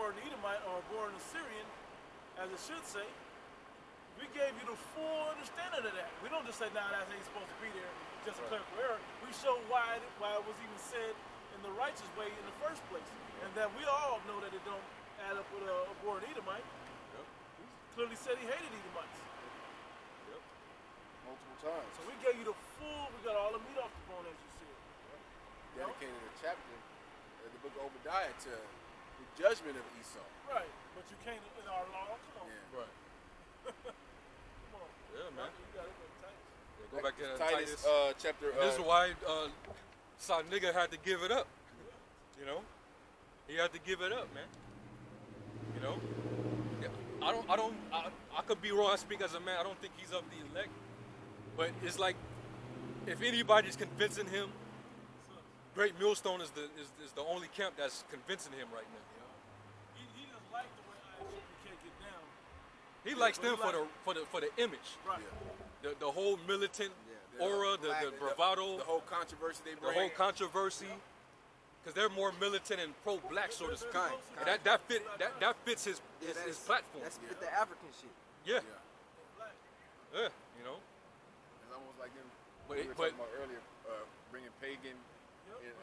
born Edomite or born Assyrian, as it should say, we gave you the full understanding of that. We don't just say, nah, that's ain't supposed to be there, just a clerical error. We show why it was even said in the righteous way in the first place. And that we all know that it don't add up with a born Edomite. Yep. He clearly said he hated Edomites. Yep. Multiple times. So we gave you the full, we got all the meat off the bone, as you said. Dedicated a chapter of the book of Obadiah to the judgment of Esau. Right, but you can't in our law. Come on. Yeah. Right. Come on. Yeah, man. You got it, Titus. Yeah, go back to that Titus, Titus. chapter. This is why some nigga had to give it up. You know, he had to give it up, man. You know, yeah, I could be wrong. I speak as a man. I don't think he's of the elect, but it's like if anybody's convincing him, Great Millstone is the only camp that's convincing him right now. He just liked the way ISUPK get down. He likes them for the image, Right. the whole militant aura, the bravado, the whole controversy they the bring. whole controversy. Because they're more militant and pro-black, so to speak. Kind. And that fits his platform. That's with the African shit. Yeah, Black. yeah, you know. It's almost like them. But- we were but- talking about earlier, bringing pagan. Yep. And,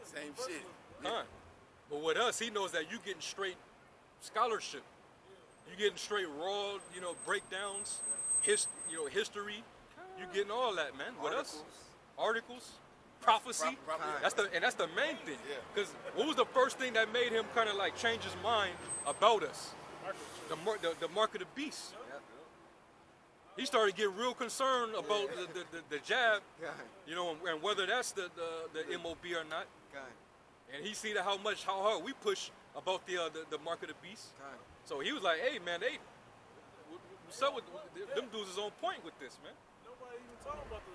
Same same deal. shit. Huh. But with us, he knows that you getting straight scholarship. You getting straight raw, breakdowns, history. You getting all that, man. With us, articles, prophecy. That's the main thing. Yeah. Because what was the first thing that made him kind of like change his mind about us? The mark of the beast. Yep. He started getting real concerned about the jab, Kind. and whether that's the MOB or not. Kind. And he see how hard we push about the mark of the beast. Kind. So he was like, hey man, what's up with them dudes is on point with this, man. Nobody even talking about the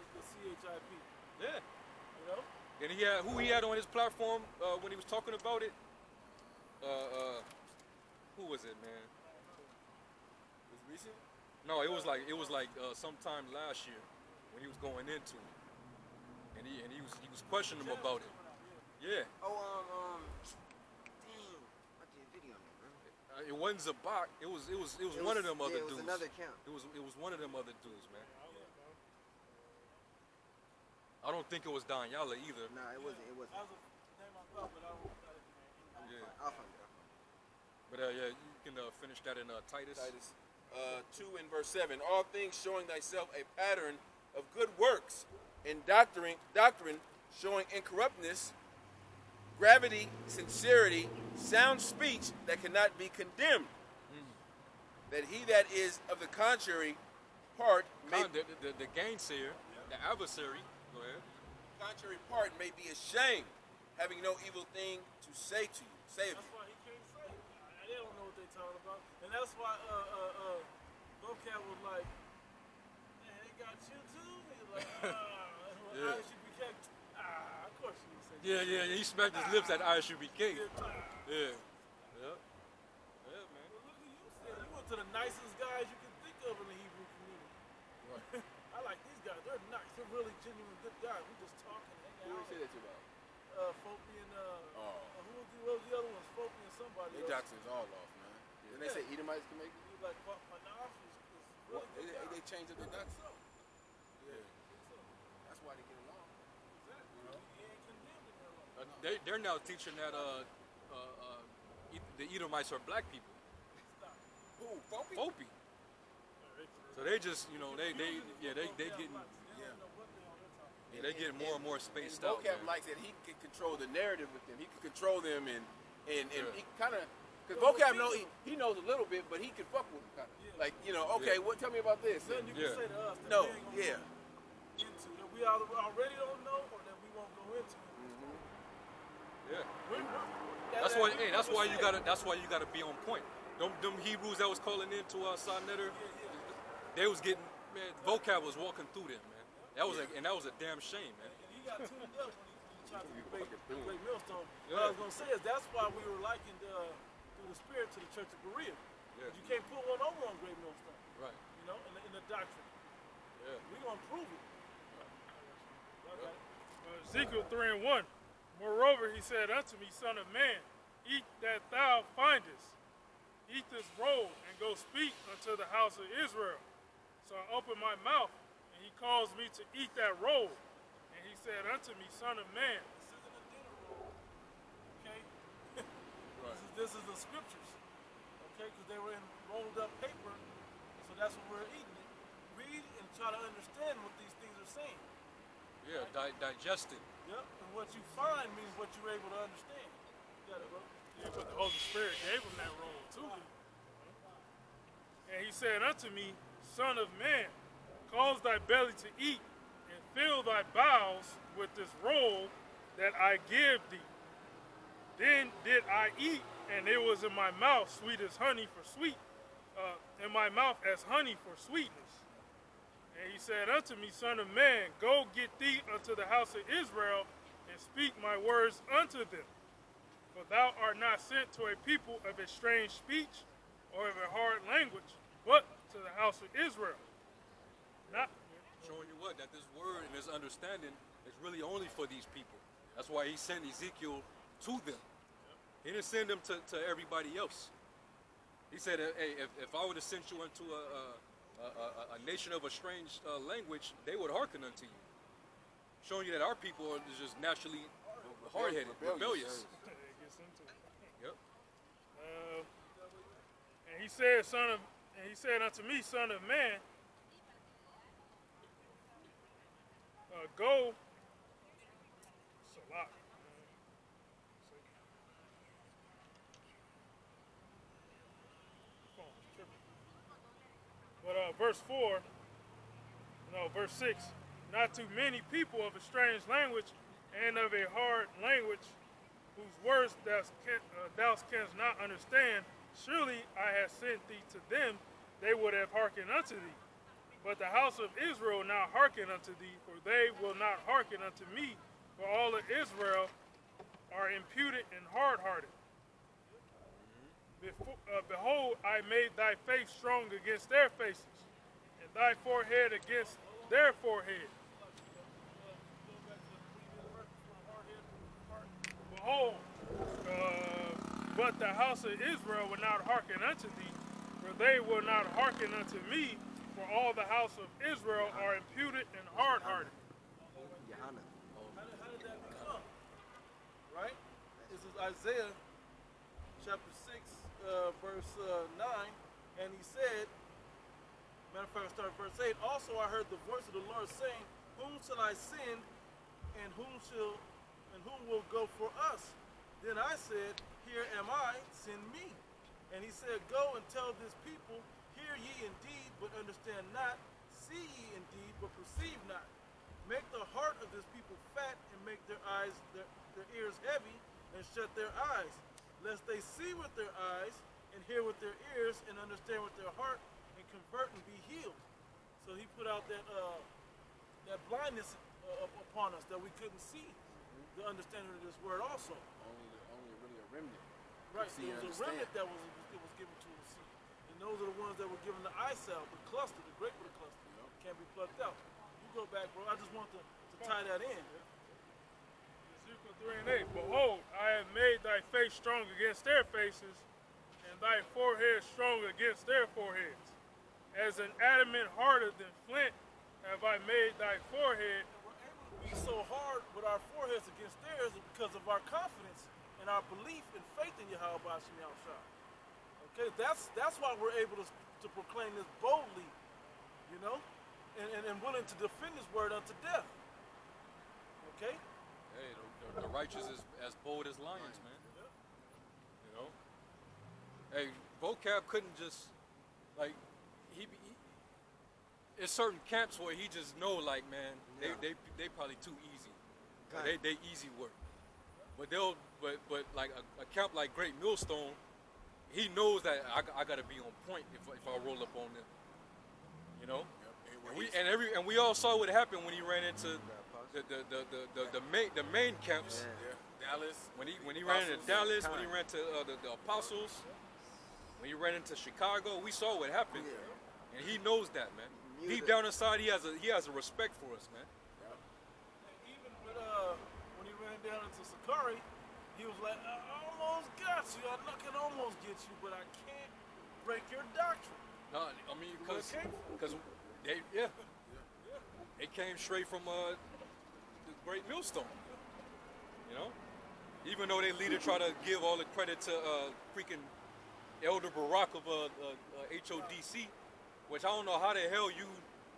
CHIP. Yeah. You know? And who he had on his platform when he was talking about it? Who was it, man? Was recent? No, it was like sometime last year when he was going into it, and he was questioning him about it. Yeah, Oh, dang. I did a video on that, bro. it wasn't Zabak. It was one of them other It dudes. was another account. It was one of them other dudes, man. I don't think it was Don Yala either. Nah, it wasn't. It wasn't. That was a name I thought, but I don't Yeah. I'll find it. But yeah, you can finish that in Titus. Titus 2 and verse 7. All things showing thyself a pattern of good works, and doctrine showing incorruptness, gravity, sincerity, sound speech that cannot be condemned. That he that is of the contrary part may The gainsayer, the adversary. Go ahead. contrary part may be ashamed, having no evil thing to say to you. Say of That's you. why he can't say it. They don't know what they're talking about. And that's why Vocab was like, man, they got you too? He's like, Yeah. ISUPK, of course you would say Yeah. He smacked his lips at ISUBK. that. Yeah. Yeah, man. Well, look who you said. You went to the nicest guys you can think of in the Hebrew community. Right. I like these guys. They're nice. They're really genuine good guys. We just talking, Who hanging did you say out. that to about? Fopi and what Oh. was the other ones? Fopi and somebody They else. Jackson's all off, man. Didn't they say Edomites can make it? He was like, Manaf is What? really good guy. They changed up their I think doctrine. so. Yeah. I think so. That's why they get along. Exactly. He ain't condemned in their life. They're now teaching that the Edomites are black people. Who? Fopi? Fopi. So they just, they getting they getting more and more spaced out. Vocab man. likes that he can control the narrative with them. He can control them and he kind of, because Vocab he knows a little bit, but he can fuck with them kind of. Yeah. Like, okay, what? Tell me about this. Nothing you Yeah. can say to us that No, we ain't gonna yeah. go into that we already don't know or that we won't go into. Yeah. That's That's why you gotta be on point. Them Hebrews that was calling in to Sa Neter, they was getting, man, Vocab was walking through them, man. That was a damn shame, man. And he got tuned up when he tried to debate the Great Millstone. Yeah. What I was going to say is that's why we were likened through the Spirit to the Church of Berea. Yeah. You can't put one over on Great Millstone, Right. in the doctrine. Yeah. We're going to prove it. Okay. Ezekiel 3:1. Moreover, he said unto me, Son of man, eat that thou findest. Eat this roll and go speak unto the house of Israel. So I opened my mouth, and he caused me to eat that roll. And he said unto me, Son of man, This isn't a dinner roll. Okay? Right. This is the scriptures. Okay? Because they were in rolled up paper. So that's what we're eating it. Read and try to understand what these things are saying. Yeah, digest it. Yep. And what you find means what you're able to understand. You got it, bro. yeah, but the Holy Spirit gave him that roll too. And he said unto me, Son of man, cause thy belly to eat, and fill thy bowels with this roll that I give thee. Then did I eat, and it was in my mouth sweet as honey for sweet, in my mouth as honey for sweetness. And he said unto me, Son of man, go get thee unto the house of Israel, and speak my words unto them. For thou art not sent to a people of a strange speech, or of a hard language, but to the house of Israel. Not Showing you what? That this word and this understanding is really only for these people. That's why he sent Ezekiel to them. He didn't send them to everybody else. He said, hey, if I were to send you into a nation of a strange language, they would hearken unto you. Showing you that our people are just naturally hard-headed, rebellious. it gets into it. Yep. And he said unto me, Son of man, go. Salah. But verse 6, not too many people of a strange language and of a hard language, whose words thou canst not understand, surely I have sent thee to them, they would have hearkened unto thee. But the house of Israel now hearken unto thee, for they will not hearken unto me, for all of Israel are imputed and hard-hearted. Behold, I made thy face strong against their faces, and thy forehead against their forehead. Behold, but the house of Israel will not hearken unto thee, for they will not hearken unto me, for all the house of Israel are imputed and hard-hearted. Johanna. How did that become? Right? This is Isaiah chapter 6, verse 9. And he said, matter of fact, start verse 8. Also I heard the voice of the Lord saying, Whom shall I send, and whom will go for us? Then I said, Here am I, send me. And he said, Go and tell this people, Hear ye indeed, but understand not. See ye indeed, but perceive not. Make the heart of this people fat, and make their ears heavy, and shut their eyes, lest they see with their eyes, and hear with their ears, and understand with their heart, and convert and be healed. So he put out that blindness upon us that we couldn't see the understanding of this word also. Only really a remnant. Right, See there and was a remnant that was given to us. And those are the ones that were given the eye salve, the cluster, the grape of the cluster. Can't be plucked out. You go back, bro. I just want to tie that in. Ezekiel 3 and 8. Behold, I have made thy face strong against their faces, and thy forehead strong against their foreheads. As an adamant harder than flint have I made thy forehead. We're able to be so hard with our foreheads against theirs because of our confidence and our belief and faith in Yahweh Bashim Yahushua. Okay, that's why we're able to proclaim this boldly, you know, and willing to defend His word unto death. Okay. Hey, the righteous is as bold as lions, man. You know. Hey, vocab couldn't just he it's certain camps where he just know, like, man, they probably too easy. They easy work. But but like a camp like Great Millstone, he knows that I gotta be on point if I roll up on them. You know? And we all saw what happened when he ran into the main camps. Yeah. Dallas. When he ran into Dallas, when he ran to the Apostles, when he ran into Chicago, we saw what happened. And he knows that, man. Deep down inside, he has a respect for us, man. And even with, when he ran down into Sakari, he was like, I almost got you. I can almost get you, but I can't break your doctrine. No, I mean, Where it came from. because they came straight from the Great Millstone. You know, even though their leader tried to give all the credit to freaking Elder Barack of HODC, which I don't know how the hell you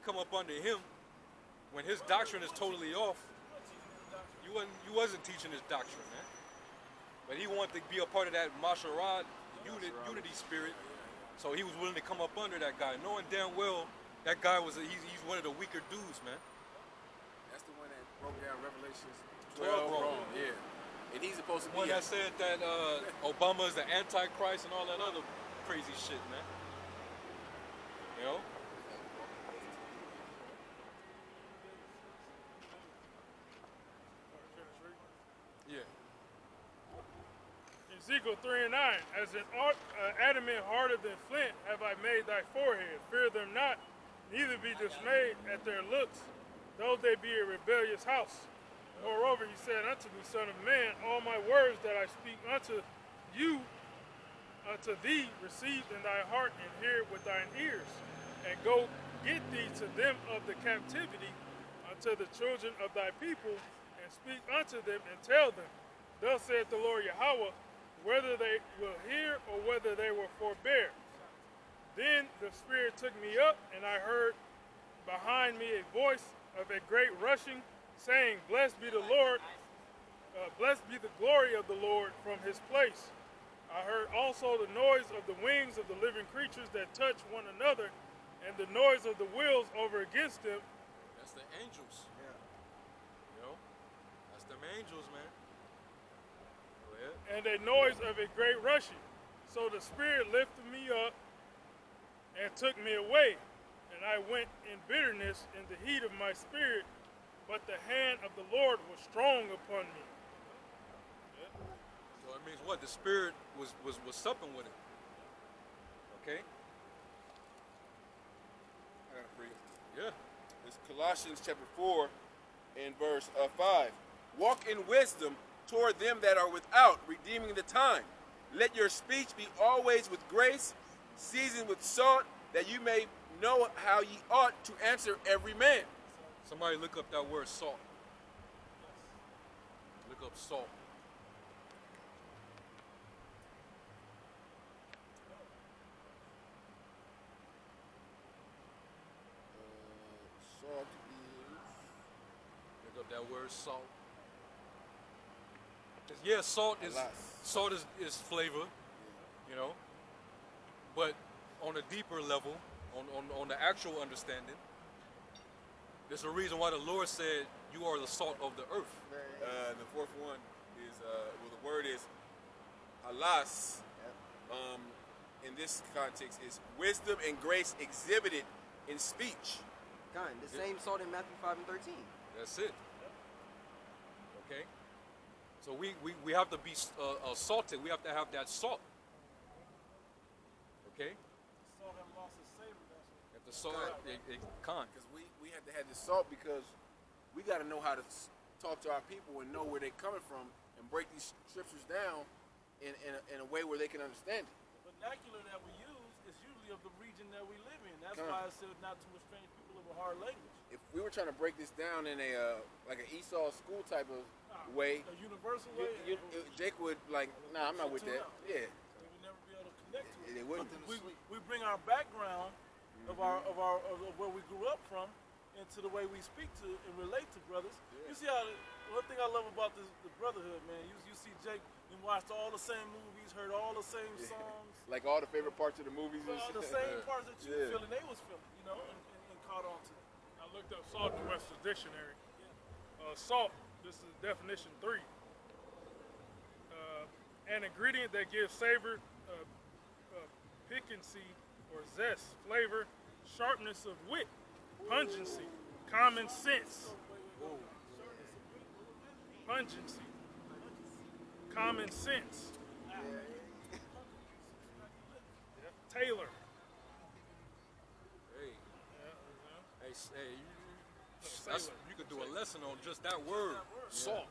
come up under him when his doctrine is totally off. You wasn't teaching his doctrine, man. But he wanted to be a part of that Masharad unity spirit, so he was willing to come up under that guy, knowing damn well that guy he's one of the weaker dudes, man. That's the one that broke down Revelations 12 wrong. Yeah. And he's supposed to be One that said that Obama is the Antichrist and all that other crazy shit, man. You know? Yeah. Ezekiel 3 and 9. As an adamant harder than flint have I made thy forehead. Fear them not, neither be dismayed at their looks, though they be a rebellious house. Moreover, he said unto me, Son of man, all my words that I speak unto you, unto thee, receive in thy heart and hear with thine ears, and go get thee to them of the captivity, unto the children of thy people, and speak unto them and tell them, Thus saith the Lord Yahweh, whether they will hear or whether they will forbear. Then the Spirit took me up, and I heard behind me a voice of a great rushing, saying, Blessed be the Lord, blessed be the glory of the Lord from his place. I heard also the noise of the wings of the living creatures that touch one another, and the noise of the wheels over against them. That's the angels. Yeah. You know? That's them angels, man. Go ahead. And a noise of a great rushing. So the Spirit lifted me up and took me away, and I went in bitterness in the heat of my spirit, but the hand of the Lord was strong upon me. So it means what? The Spirit was supping with it. Okay? I got it for you. Yeah. It's Colossians chapter 4 and verse 5. Walk in wisdom toward them that are without, redeeming the time. Let your speech be always with grace, seasoned with salt, that you may know how ye ought to answer every man. Somebody look up that word salt. Look up salt. Salt is... Look up that word salt. Yeah, salt is flavor, you know. But on a deeper level, on the actual understanding, there's a reason why the Lord said, "You are the salt of the earth." The fourth one is, the word is halas. In this context, is wisdom and grace exhibited in speech. Kind, the same salt in Matthew 5 and 13. That's it. Okay. So we have to be salted. We have to have that salt. Okay. Salt have lost its savor. If the salt, it can't. Because we have to have the salt because we got to know how to talk to our people and know where they're coming from and break these scriptures down in a way where they can understand it. The vernacular that we use is usually of the region that we live in. That's why I said not to estrange people of a hard language. If we were trying to break this down in a like an Esau school type of way, A universal way. Jake would like, nah, I'm not with that. Yeah, We would never be able to connect to it. they wouldn't. We bring our background of where we grew up from into the way we speak to and relate to brothers. You see how one thing I love about the brotherhood, man. You see Jake and watched all the same movies, heard all the same songs, Like all the favorite parts of the movies and all shit. the same parts that you Yeah. feeling, they was feeling, you know, and caught on to. I looked up salt in the Webster's Dictionary. Salt, this is definition 3. An ingredient that gives savor, piquancy or zest, flavor, sharpness of wit, pungency, common sense. Pungency, common sense. Taylor. Hey, Yeah, hey, you could do a lesson on just that word, salt.